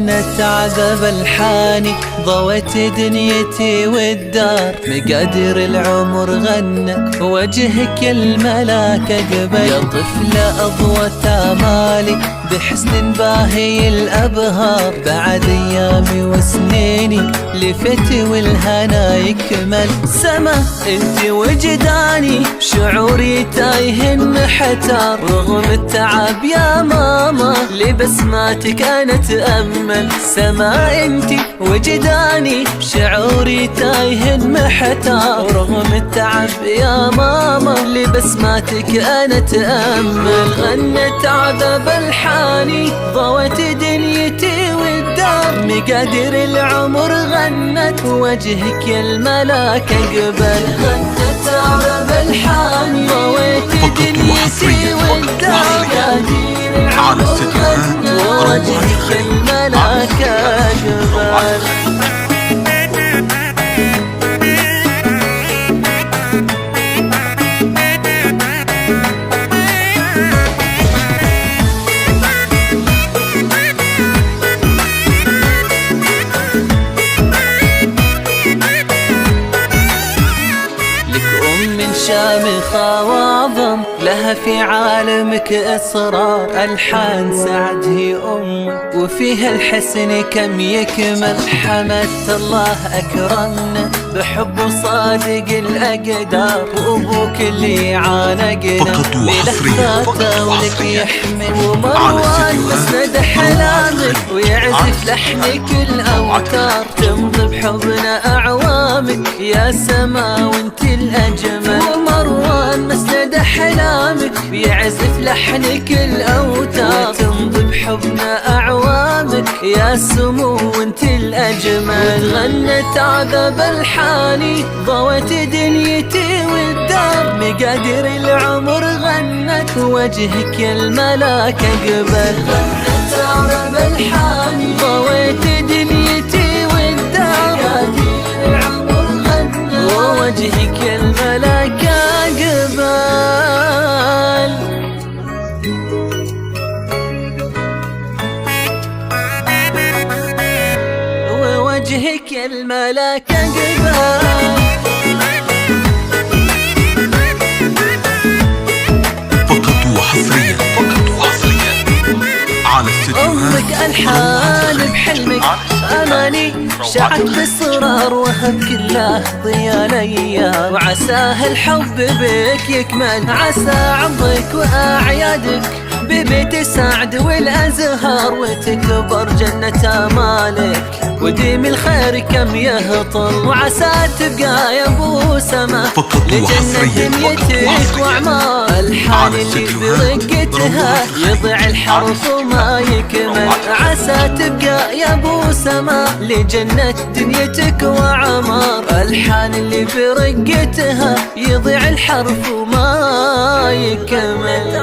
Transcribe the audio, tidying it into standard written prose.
غنت عذب الحاني، ضوت دنيتي والدار، مقادير العمر غنت وجهك الملاك قبل. يا طفلة أضوت آمالي بحسن باهي الأبهار، بعد أيامي وسنيني لفت والهنا يكمل. سما انت وجداني شعوري تايه محتار، رغم التعب يا ماما لبسماتك أنا أتأمل. سما انت وجداني شعوري تايه محتار، رغم التعب يا ماما لبسماتك أنا أتأمل. غنت عذب الحاني ضوت دنيتي والدار، مقادير العمر غنت وجهك يا الملاك قبل. غنت عذب الحاني ضوت دنيتي والدار، مقادير العمر غنت وجهك يا الملاك قبل. شامخة وعظم لها في عالمك إصرار، ألحان سعد هي أمك وفيها الحسن كم يكمل. حمدت الله أكرمنا بحب صادق الأقدار، وأبوك اللي عانقنا بلحظاته ولك يحمل. ومروان مسند حلامك ويعزف لحنك الأوتار، تمضي بحضن أعوامك يا سما وانت الأجمل. ومروان مسند حلامك بيعزف لحنك الأوتار، تمضي بحضن أعوامك يا سمو وانت الأجمل. غنت عذب الحاني ضوت دنيتي والدار، مقادير العمر غنت وجهك يا الملاك قبل. غنت عذب الحاني ضوت دنيتي والدار، مقادير العمر غنت ووجهك يا الملاك قبل. ووجهك يا الملاك قبل. فقط وحصريا على أمك ألحان بحلمك أماني، شعت بإصرار وهم كله ضيا ليا. وعساه الحب بك يكمل، عسى عمرك وأعيادك ببيت سعد والأزهار، وتكبر جنة آمالك وديم الخير كم يهطل. وعسى تبقى يا ابو سما لجنة دنيتك واعمار، الحان اللي برقتها يضيع الحرف وما يكمل. عسى تبقى يا ابو سما لجنة دنيتك واعمار، الحان اللي برقتها يضيع الحرف وما يكمل.